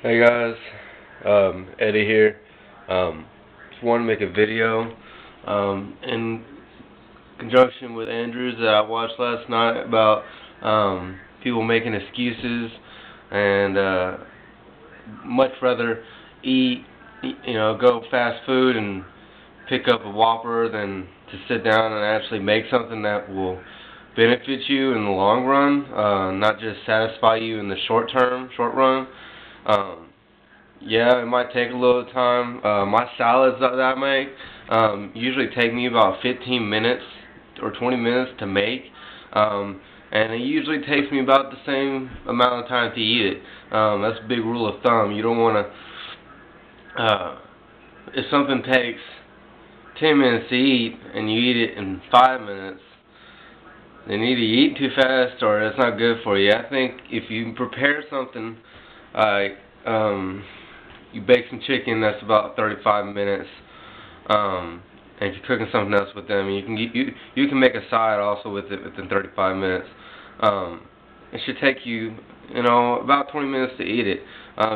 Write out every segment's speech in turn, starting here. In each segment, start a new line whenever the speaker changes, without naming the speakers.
Hey guys, Eddie here. Just want to make a video in conjunction with Andrews that I watched last night about people making excuses and much rather eat, go fast food and pick up a Whopper than to sit down and actually make something that will benefit you in the long run, not just satisfy you in the short run. Um, yeah, it might take a little time. My salads that I make usually take me about 15 minutes or 20 minutes to make, and it usually takes me about the same amount of time to eat it. That's a big rule of thumb. You don't want to, if something takes 10 minutes to eat and you eat it in 5 minutes, then either you eat too fast or it's not good for you. I think if you prepare something like you bake some chicken, that's about 35 minutes. And if you're cooking something else with them, you can make a side also with it within 35 minutes. It should take you, about 20 minutes to eat it.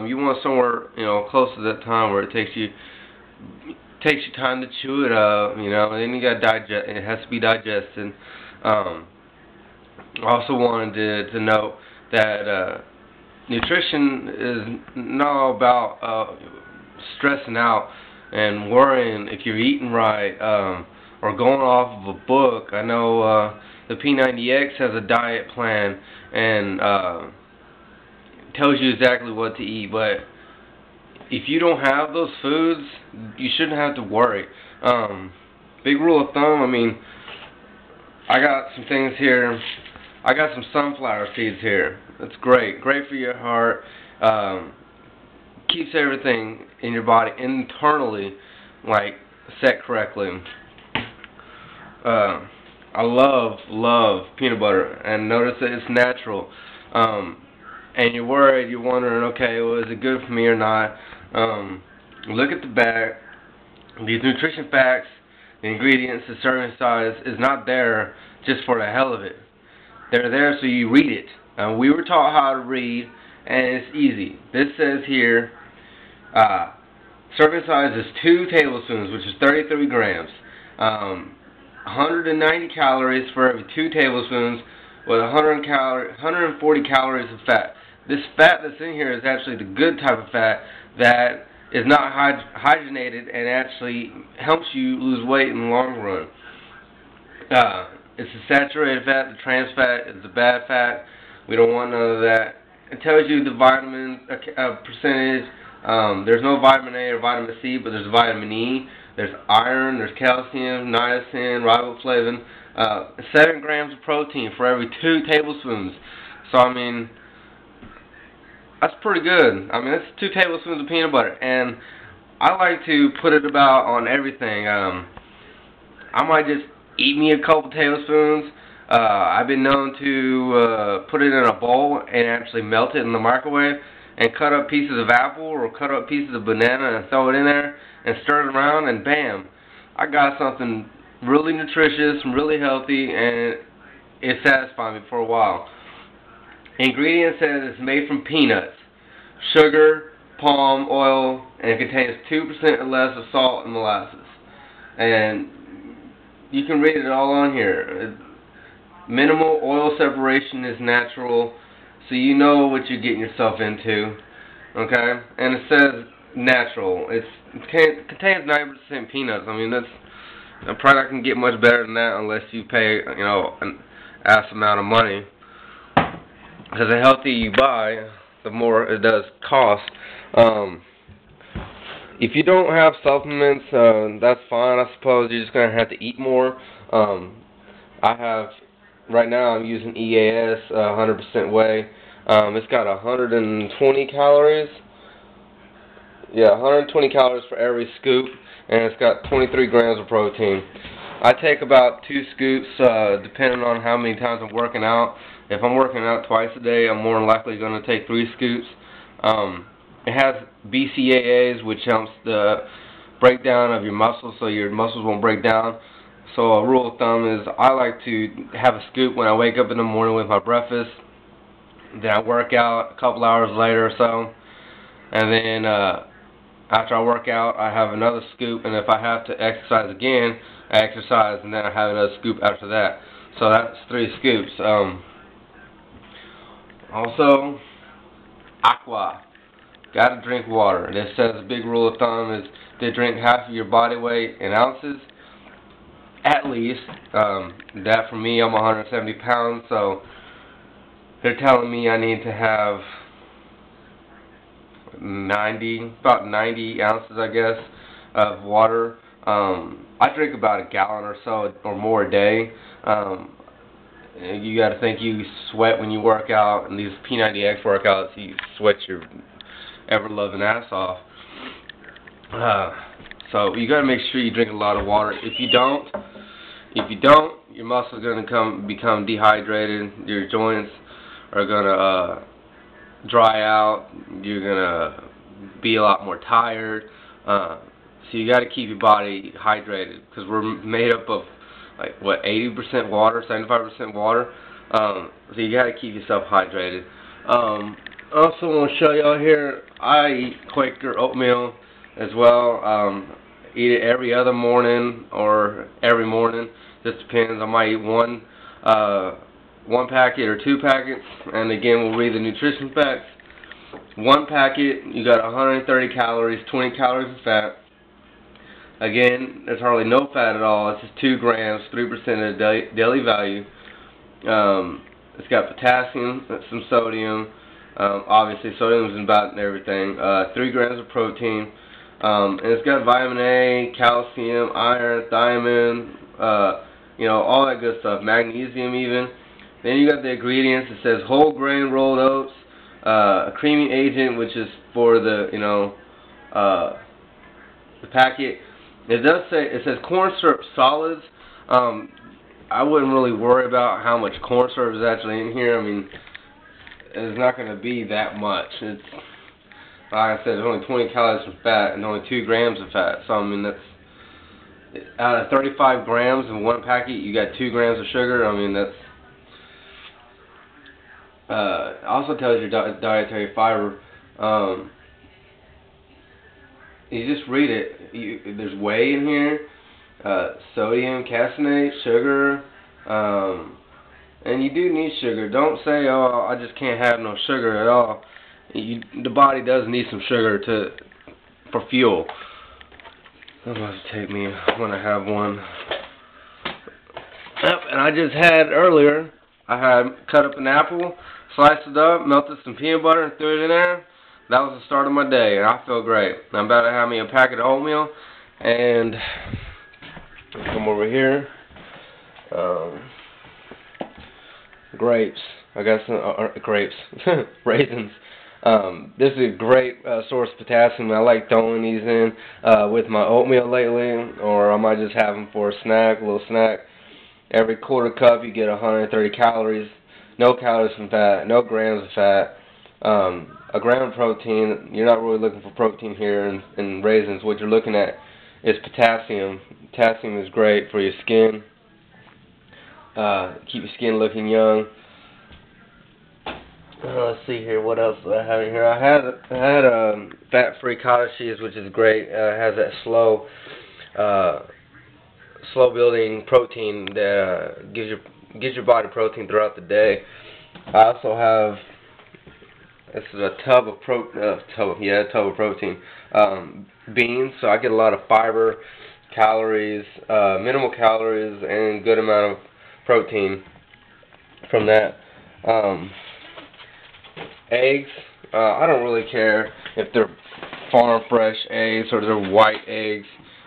You want somewhere, close to that time where it takes you time to chew it up, and then you got to digest. It has to be digested. I also wanted to note that nutrition is not all about stressing out and worrying if you're eating right, or going off of a book. I know the P90X has a diet plan and tells you exactly what to eat, but if you don't have those foods, you shouldn't have to worry. Big rule of thumb, I got some things here. I got some sunflower seeds here. That's great. Great for your heart. Keeps everything in your body internally, set correctly. I love peanut butter. And notice that it's natural. And you're worried, you're wondering, okay, well, is it good for me or not? Look at the back. These nutrition facts, the ingredients, the serving size is not there just for the hell of it. They're there so you read it. We were taught how to read, and it's easy. This says here, serving size is 2 tablespoons, which is 33 grams. 190 calories for every 2 tablespoons, with 140 calories of fat. This fat that's in here is actually the good type of fat that is not hydrogenated and actually helps you lose weight in the long run. It's the saturated fat, the trans fat is the bad fat. We don't want none of that. It tells you the vitamin percentage. There's no vitamin A or vitamin C, but there's vitamin E. There's iron, there's calcium, niacin, riboflavin. 7 grams of protein for every 2 tablespoons. So, that's pretty good. That's 2 tablespoons of peanut butter. And I like to put it about on everything. I might just eat me a couple tablespoons. I've been known to put it in a bowl and actually melt it in the microwave and cut up pieces of apple or cut up pieces of banana and throw it in there and stir it around, and bam, I got something really nutritious and really healthy, and it satisfied me for a while. Ingredients says it's made from peanuts, sugar, palm oil, and it contains 2% or less of salt and molasses. And you can read it all on here. Minimal oil separation is natural, so you know what you're getting yourself into. Okay? And it says natural. It contains 90% peanuts. That's probably not going to get much better than that unless you pay, an ass amount of money. Because the healthier you buy, the more it does cost. If you don't have supplements, that's fine. I suppose you're just going to have to eat more. Right now I'm using EAS 100% whey. It's got 120 calories. Yeah, 120 calories for every scoop, and it's got 23 grams of protein. I take about 2 scoops, depending on how many times I'm working out. If I'm working out twice a day, I'm more than likely going to take 3 scoops. It has BCAAs, which helps the breakdown of your muscles, so your muscles won't break down. So a rule of thumb is I like to have a scoop when I wake up in the morning with my breakfast. Then I work out a couple hours later or so. and then after I work out, I have another scoop, and if I have to exercise again, I exercise, and then I have another scoop after that. So that's 3 scoops. Also, aqua. Gotta drink water. It says a big rule of thumb is to drink half of your body weight in ounces, at least. That for me, I'm 170 pounds, so they're telling me I need to have about 90 ounces, I guess, of water. I drink about a gallon or so or more a day. You got to think you sweat when you work out, and these P90X workouts, you sweat your ever-loving ass off. So you got to make sure you drink a lot of water. If you don't, your muscles are going to become dehydrated. Your joints are going to dry out. You're gonna be a lot more tired. So you got to keep your body hydrated, because we're made up of like what, 80% water, 75% water. So you got to keep yourself hydrated. Also want to show y'all here, I eat Quaker oatmeal as well. Eat it every other morning or every morning. Just depends. I might eat one packet or 2 packets, and again we'll read the nutrition facts. 1 packet, you got 130 calories, 20 calories of fat. Again, there's hardly no fat at all. It's just 2 grams, 3% of the daily value. It's got potassium, some sodium. Obviously, sodium is in everything. 3 grams of protein. And it's got vitamin A, calcium, iron, thiamine, you know, all that good stuff. Magnesium even. Then you got the ingredients. It says whole grain rolled oats, a creaming agent, which is for the, you know, the packet. It does say, it says corn syrup solids. I wouldn't really worry about how much corn syrup is actually in here. I mean, it's not going to be that much. It's, like I said, there's only 20 calories of fat and only 2 grams of fat. So I mean, that's, out of 35 grams in 1 packet, you got 2 grams of sugar. I mean, that's it also tells you dietary fiber. You just read it. There's whey in here, sodium, caseinate, sugar, and you do need sugar. Don't say, "Oh, I just can't have no sugar at all." The body does need some sugar for fuel. I'm about to take me when I have one. Yep, and I just had earlier. I had cut up an apple, sliced it up, melted some peanut butter, and threw it in there. That was the start of my day, and I feel great. I'm about to have me a packet of oatmeal, and come over here. Grapes. I got some grapes, raisins. This is a great source of potassium. I like throwing these in with my oatmeal lately, or I might just have them for a snack, a little snack. Every quarter cup you get 130 calories, no calories from fat, no grams of fat, a gram of protein. You're not really looking for protein here in raisins. What you're looking at is potassium. Potassium is great for your skin, keep your skin looking young. Let's see here, what else do I have in here? I had fat-free cottage cheese, which is great. It has that slow building protein that gives your body protein throughout the day. I also have, this is a tub of protein. Beans, so I get a lot of fiber, calories, minimal calories, and good amount of protein from that. Eggs, I don't really care if they're farm fresh eggs or they're white eggs,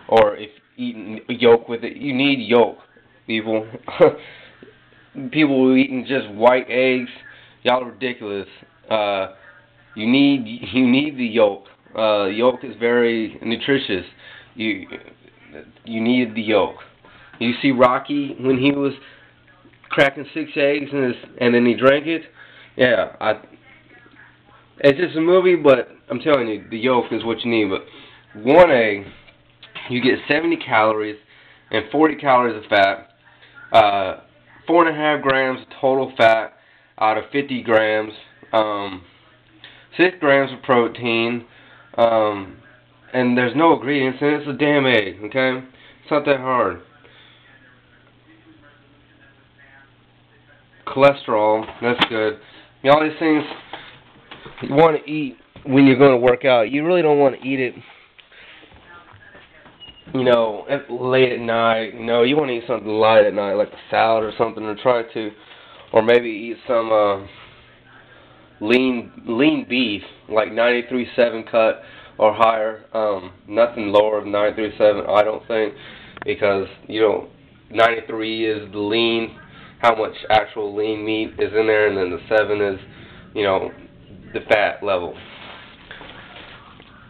or if eating yolk with it. You need yolk, people. People who are eating just white eggs, y'all are ridiculous. You need the yolk. Yolk is very nutritious. You need the yolk. You see Rocky when he was cracking 6 eggs and then he drank it. Yeah, it's just a movie, but I'm telling you, the yolk is what you need. But 1 egg, you get 70 calories and 40 calories of fat. 4.5 grams of total fat out of 50 grams. 6 grams of protein. And there's no ingredients in it. It's a damn egg, okay? It's not that hard. Cholesterol, that's good. All these things you want to eat when you're going to work out. You really don't want to eat it, late at night. You want to eat something light at night, like a salad or something, or try to, or maybe eat some lean beef, like 93.7 cut or higher. Nothing lower than 93.7, I don't think, because 93 is the lean, how much actual lean meat is in there, and then the 7 is, the fat level.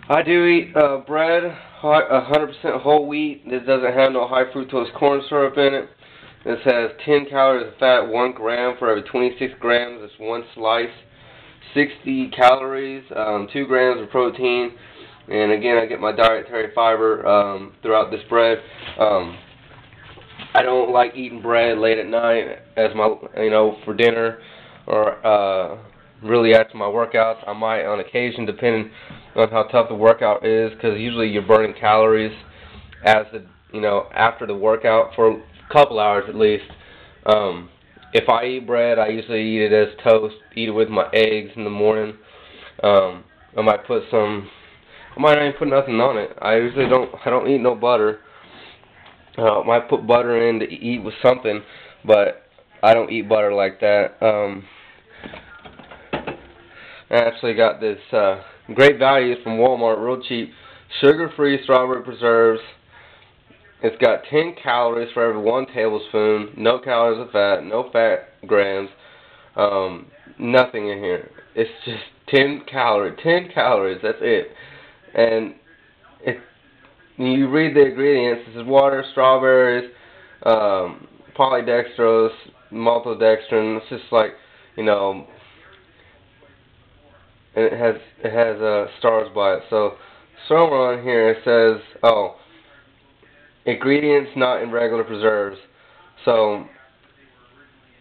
I do eat bread, 100% whole wheat. This doesn't have no high fructose corn syrup in it. This has 10 calories of fat, 1 gram for every 26 grams. It's one slice. 60 calories, 2 grams of protein, and again, I get my dietary fiber throughout this bread. I don't like eating bread late at night as my, for dinner or really after my workouts. I might on occasion, depending on how tough the workout is, because usually you're burning calories as after the workout for a couple hours at least. If I eat bread, I usually eat it as toast, eat it with my eggs in the morning. I might not even put nothing on it. I don't eat no butter. I might put butter in to eat with something, but I don't eat butter like that. I actually got this great value from Walmart, real cheap, sugar-free strawberry preserves. It's got 10 calories for every 1 tablespoon, no calories of fat, no fat grams, nothing in here. It's just 10 calories, that's it. And you read the ingredients, this is water, strawberries, polydextrose, maltodextrin. It's just like, and it has stars by it. So somewhere on here it says, ingredients not in regular preserves. So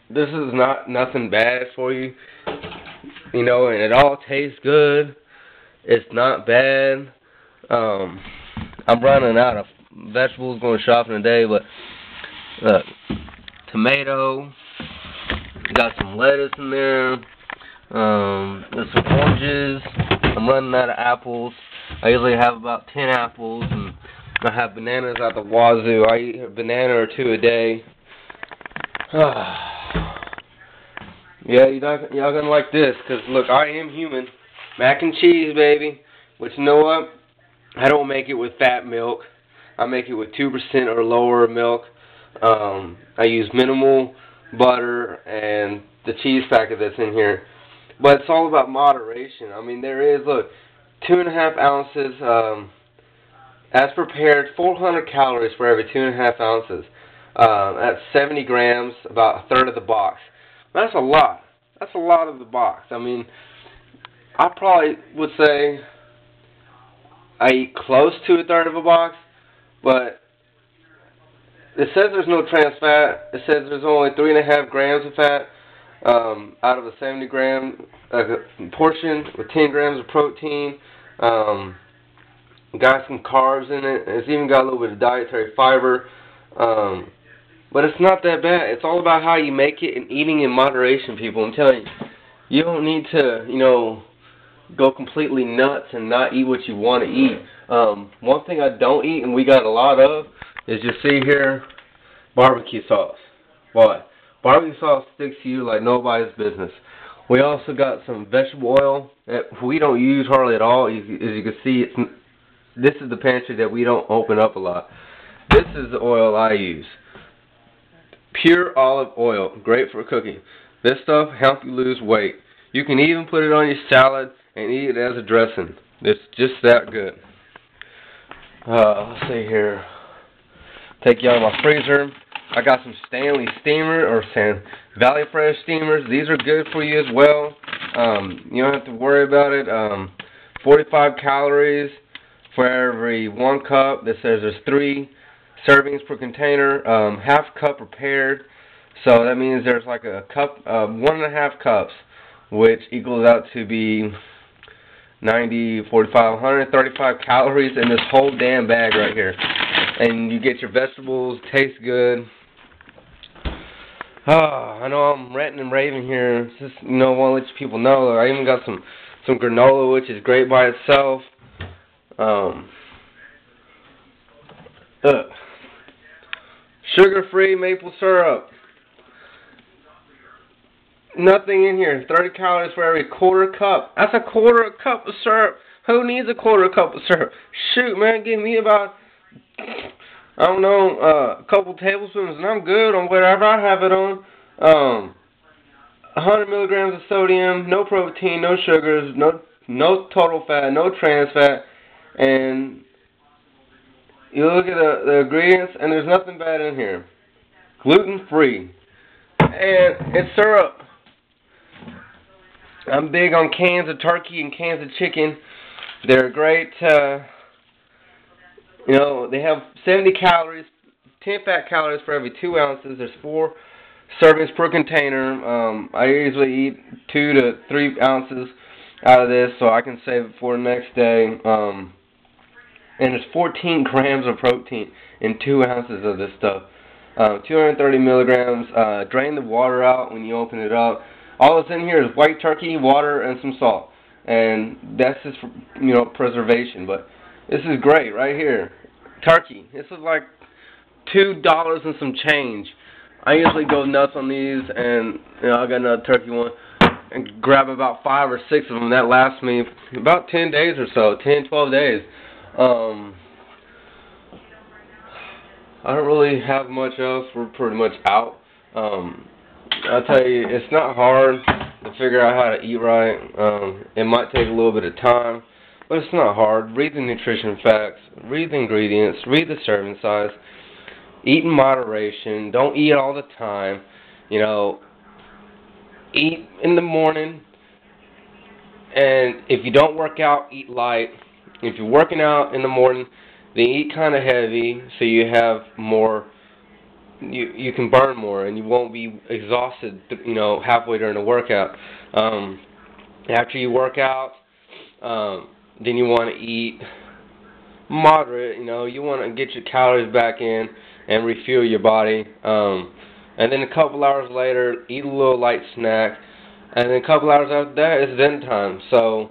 this is nothing bad for you, and it all tastes good. It's not bad. I'm running out of vegetables going shopping today, but look, tomato, got some lettuce in there, there's some oranges. I'm running out of apples. I usually have about 10 apples, and I have bananas out the wazoo. I eat a banana or 2 a day. Yeah, y'all gonna like this, because look, I am human. Mac and cheese, baby. But you know what? I don't make it with fat milk. I make it with 2% or lower milk. I use minimal butter and the cheese packet that's in here. But it's all about moderation. I mean, there is, look, 2.5 ounces, as prepared, 400 calories for every 2.5 ounces. That's 70 grams, about a third of the box. That's a lot. That's a lot of the box. I mean, I probably would say I eat close to a third of a box, but it says there's no trans fat. It says there's only 3.5 grams of fat out of a 70 gram portion with 10 grams of protein. Got some carbs in it. It's even got a little bit of dietary fiber. But it's not that bad. It's all about how you make it and eating in moderation, people. I'm telling you, you don't need to, go completely nuts and not eat what you want to eat. One thing I don't eat, and we got a lot of, is you see here, barbecue sauce. Why? Barbecue sauce sticks to you like nobody's business. We also got some vegetable oil that we don't use hardly at all. As you can see, this is the pantry that we don't open up a lot. This is the oil I use. Pure olive oil, great for cooking. This stuff helps you lose weight. You can even put it on your salad and eat it as a dressing. It's just that good. Let's see here. Take you out of my freezer. I got some Stanley steamer or Valley Fresh steamers. These are good for you as well. You don't have to worry about it. 45 calories for every 1 cup. This says there's 3 servings per container. Half cup prepared. So that means there's like a cup, 1.5 cups, which equals out to be 90, 45, 135 calories in this whole damn bag right here. And you get your vegetables, tastes good. I know I'm ranting and raving here. Just, want to let you people know. I even got some granola, which is great by itself. Sugar-free maple syrup. Nothing in here. 30 calories for every quarter cup. That's a quarter cup of syrup. Who needs a quarter cup of syrup? Shoot, man, give me about, I don't know, a couple tablespoons, and I'm good on whatever I have it on. 100 milligrams of sodium, no protein, no sugars, no total fat, no trans fat, and you look at the ingredients, and there's nothing bad in here. Gluten-free, and it's syrup. I'm big on cans of turkey and cans of chicken. They're great. They have 70 calories, 10 fat calories for every 2 ounces. There's 4 servings per container. I usually eat 2 to 3 ounces out of this, so I can save it for the next day. And there's 14 grams of protein in 2 ounces of this stuff. 230 milligrams. Drain the water out when you open it up. All that's in here is white turkey, water, and some salt. And that's just for, preservation. But this is great right here. Turkey. This is like $2 and some change. I usually go nuts on these, and I got another turkey one, and grab about 5 or 6 of them. That lasts me about 10 days or so, 10, 12 days. I don't really have much else. We're pretty much out. I'll tell you, it's not hard to figure out how to eat right. It might take a little bit of time, but it's not hard. Read the nutrition facts, read the ingredients, read the serving size, eat in moderation, don't eat all the time. Eat in the morning, and if you don't work out, eat light. If you're working out in the morning, then eat kind of heavy so you have more. You can burn more, and you won't be exhausted, halfway during the workout. After you work out, then you want to eat moderate. You want to get your calories back in and refuel your body. And then a couple hours later, eat a little light snack. And then a couple hours after that, it's dinner time. So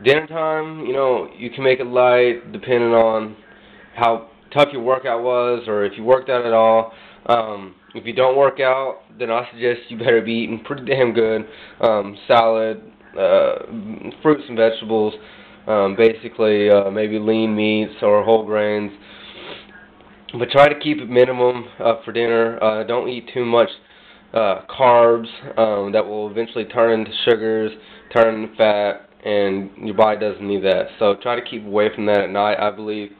dinner time, you can make it light depending on how tough your workout was, or if you worked out at all. If you don't work out, then I suggest you better be eating pretty damn good. Salad, fruits and vegetables, basically maybe lean meats or whole grains. But try to keep it minimum for dinner. Don't eat too much carbs that will eventually turn into sugars, turn into fat, and your body doesn't need that. So try to keep away from that at night. I believe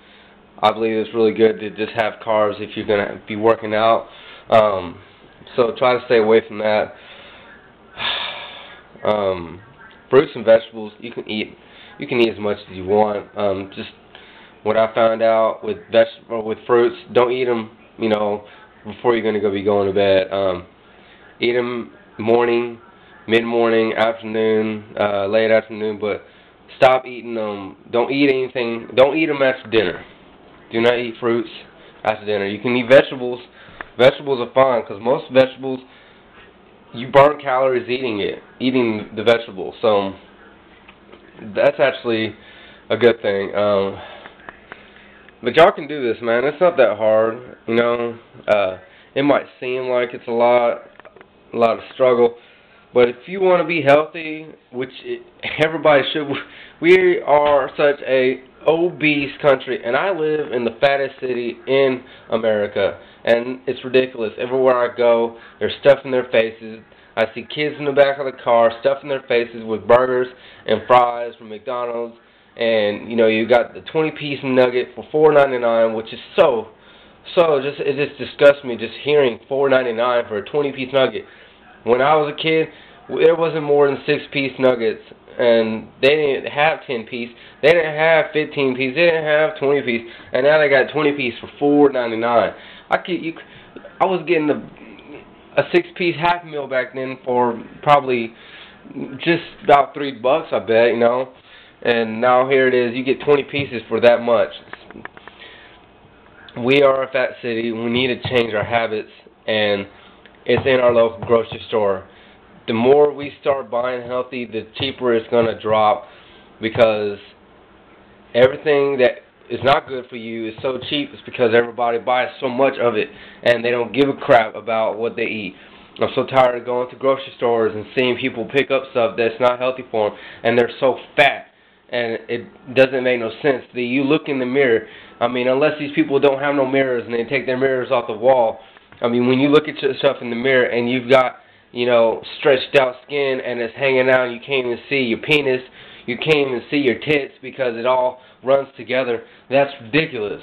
it's really good to just have carbs if you're going to be working out. So try to stay away from that. Fruits and vegetables, you can eat as much as you want. Just what I found out with fruits, don't eat them, before you're going to be going to bed. Eat them morning, mid-morning, afternoon, late afternoon, but stop eating them. Don't eat anything. Don't eat them after dinner. Do not eat fruits after dinner. You can eat vegetables. Vegetables are fine, because most vegetables, you burn calories eating the vegetable. So that's actually a good thing. But y'all can do this, man. It's not that hard, It might seem like it's a lot of struggle, but if you want to be healthy, which everybody should, we are such a obese country, and I live in the fattest city in America, and it's ridiculous. Everywhere I go, they're stuffing their faces. I see kids in the back of the car stuffing their faces with burgers and fries from McDonald's, and you got the 20-piece nugget for $4.99, which is it just disgusts me just hearing $4.99 for a 20-piece nugget. When I was a kid, there wasn't more than 6-piece nuggets, and they didn't have 10-piece, they didn't have 15-piece, they didn't have 20-piece, and now they got 20-piece for $4.99. I was getting a 6-piece half meal back then for probably just about $3, I bet, and now here it is, you get 20 pieces for that much. We are a fat city. We need to change our habits, and it's in our local grocery store. The more we start buying healthy, the cheaper it's going to drop, because everything that is not good for you is so cheap. It's because everybody buys so much of it, and they don't give a crap about what they eat. I'm so tired of going to grocery stores and seeing people pick up stuff that's not healthy for them, and they're so fat, and it doesn't make no sense. You look in the mirror, I mean, unless these people don't have no mirrors and they take their mirrors off the wall, I mean, when you look at yourself in the mirror and you've got, you know, stretched out skin and it's hanging out and you can't even see your penis, you can't even see your tits because it all runs together, that's ridiculous.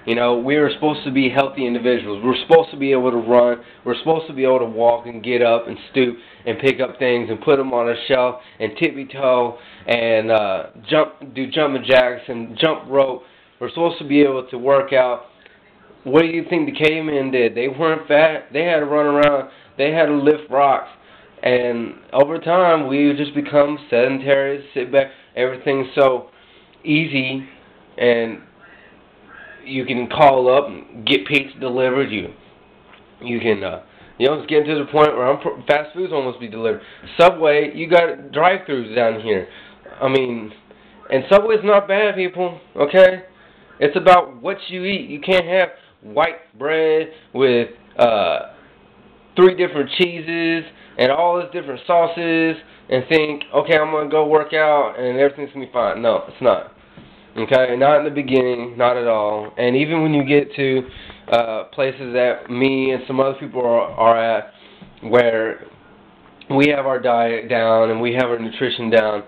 You know, we are supposed to be healthy individuals. We're supposed to be able to run. We're supposed to be able to walk and get up and stoop and pick up things and put them on a shelf and tippy-toe and do jumping jacks and jump rope. We're supposed to be able to work out. What do you think the cavemen did? They weren't fat. They had to run around. They had to lift rocks. And over time, we just become sedentary, sit back. Everything's so easy, and you can call up and get pizza delivered. You can, it's getting to the point where fast food's almost be delivered. Subway, you got drive-thrus down here. I mean, and Subway's not bad, people. Okay, it's about what you eat. You can't have white bread with 3 different cheeses and all these different sauces and think, okay, I'm gonna go work out and everything's gonna be fine. No, it's not. Okay, not in the beginning, not at all. And even when you get to places that me and some other people are at, where we have our diet down and we have our nutrition down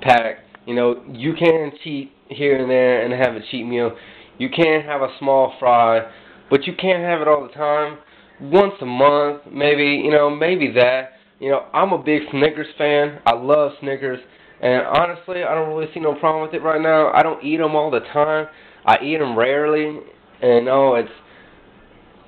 packed, you know, you can cheat here and there and have a cheat meal. You can have a small fry, but you can't have it all the time. Once a month, maybe, maybe that. You know, I'm a big Snickers fan. I love Snickers. And honestly, I don't really see no problem with it right now. I don't eat them all the time. I eat them rarely. And no, it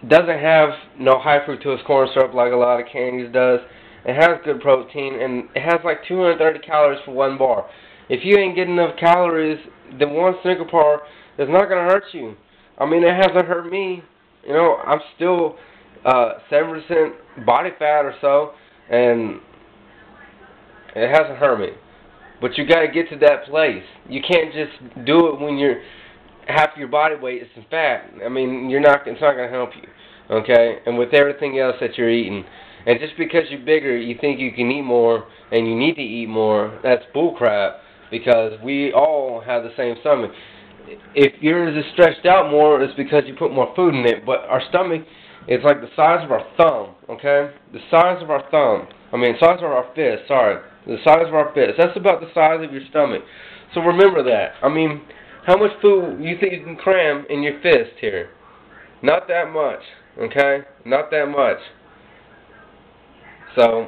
doesn't have no high fructose corn syrup like a lot of candies does. It has good protein, and it has like 230 calories for 1 bar. If you ain't getting enough calories, then 1 Snicker bar is not going to hurt you. I mean, it hasn't hurt me. You know, I'm still 7% body fat or so, and it hasn't hurt me. But you got to get to that place. You can't just do it when you're half your body weight is in fat. I mean, it's not going to help you, okay? And with everything else that you're eating, and just because you're bigger, you think you can eat more and you need to eat more. That's bullcrap, because we all have the same stomach. If yours is stretched out more, it's because you put more food in it. But our stomach is like the size of our thumb, okay? The size of our thumb. Size of our fist, sorry. The size of our fist. That's about the size of your stomach. So remember that. I mean, how much food you think you can cram in your fist here? Not that much, okay? Not that much. So,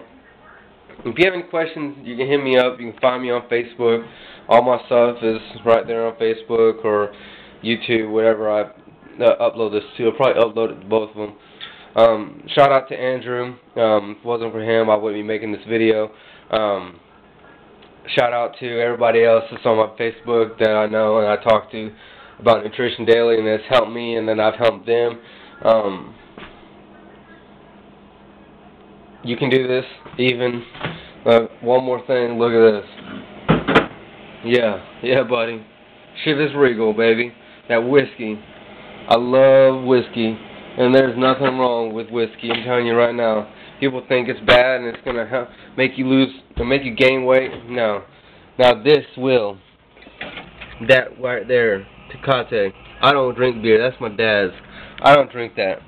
if you have any questions, you can hit me up. You can find me on Facebook. All my stuff is right there on Facebook or YouTube, whatever I upload this to. I'll probably upload it to both of them. Shout out to Andrew. If it wasn't for him, I wouldn't be making this video. Shout out to everybody else that's on my Facebook that I know and I talk to about Nutrition Daily, and that's helped me, and then I've helped them. You can do this. Even one more thing, look at this. Yeah, buddy. Chivas Regal, baby. That whiskey. I love whiskey, and there's nothing wrong with whiskey. I'm telling you right now. People think it's bad and it's gonna make you lose or make you gain weight. No. Now this will. That right there, Tecate. I don't drink beer. That's my dad's. I don't drink that.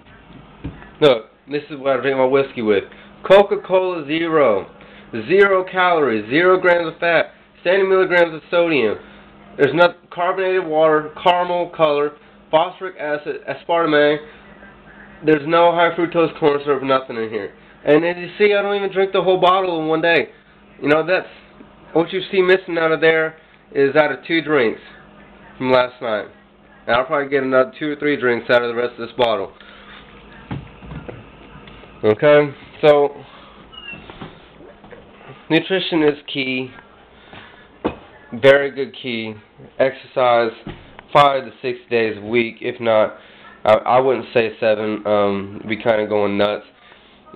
Look, this is what I drink my whiskey with. Coca-Cola Zero. 0 calories, 0 grams of fat, 70 milligrams of sodium. There's not carbonated water, caramel color, phosphoric acid, aspartame. There's no high fructose corn syrup, nothing in here. And as you see, I don't even drink the whole bottle in one day. You know, that's what you see missing out of there is out of 2 drinks from last night. And I'll probably get another 2 or 3 drinks out of the rest of this bottle. Okay, so nutrition is key. very good key. Exercise 5 to 6 days a week. If not, I wouldn't say 7. Be kind of going nuts.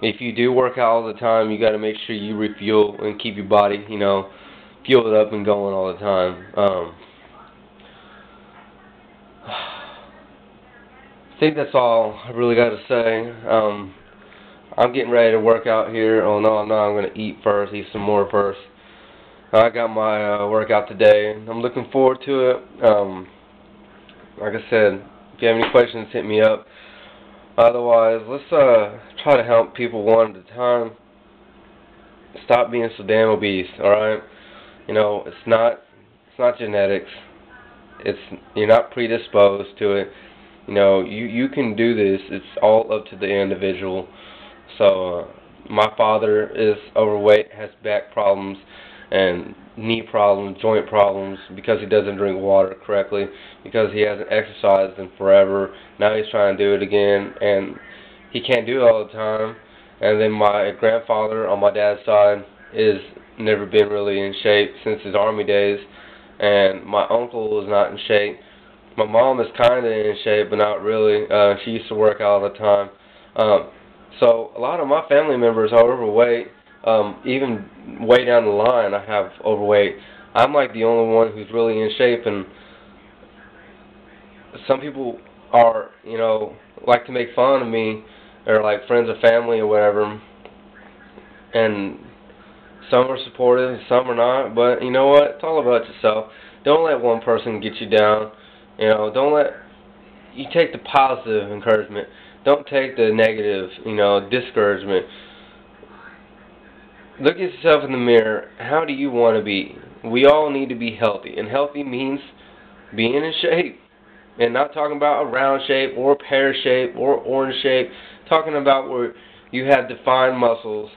If you do work out all the time, you got to make sure you refuel and keep your body, fueled up and going all the time. I think that's all I really got to say. I'm getting ready to work out here. Oh no, I'm not. I'm going to eat first, eat some more first. I got my workout today. I'm looking forward to it. Like I said, if you have any questions, hit me up. Otherwise, let's try to help people one at a time. Stop being so damn obese, alright? It's not genetics. You're not predisposed to it. You can do this. It's all up to the individual. So, my father is overweight, has back problems, and knee problems, joint problems, because he doesn't drink water correctly, because he hasn't exercised in forever. Now he's trying to do it again, and he can't do it all the time. And then my grandfather on my dad's side is never been really in shape since his army days, and my uncle is not in shape. My mom is kind of in shape, but not really. She used to work out all the time. So a lot of my family members are overweight. Even way down the line, I have overweight. I'm like the only one who's really in shape, and some people are, like to make fun of me, or like friends or family or whatever, and some are supportive, some are not, but you know what? It's all about yourself. Don't let one person get you down. You take the positive encouragement. Don't take the negative, discouragement. Look at yourself in the mirror. How do you want to be? We all need to be healthy, and healthy means being in shape. And not talking about a round shape or a pear shape or orange shape. Talking about where you have defined muscles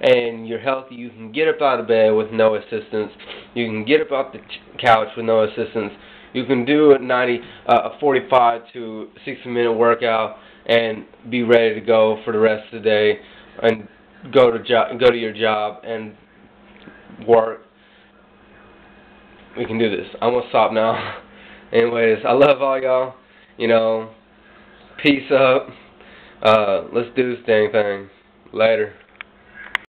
and you're healthy. You can get up out of bed with no assistance. You can get up off the couch with no assistance. You can do a 45 to 60-minute workout and be ready to go for the rest of the day and go to your job and work. We can do this. I'm gonna stop now. Anyways, I love all y'all. Peace up. Let's do this dang thing. Later.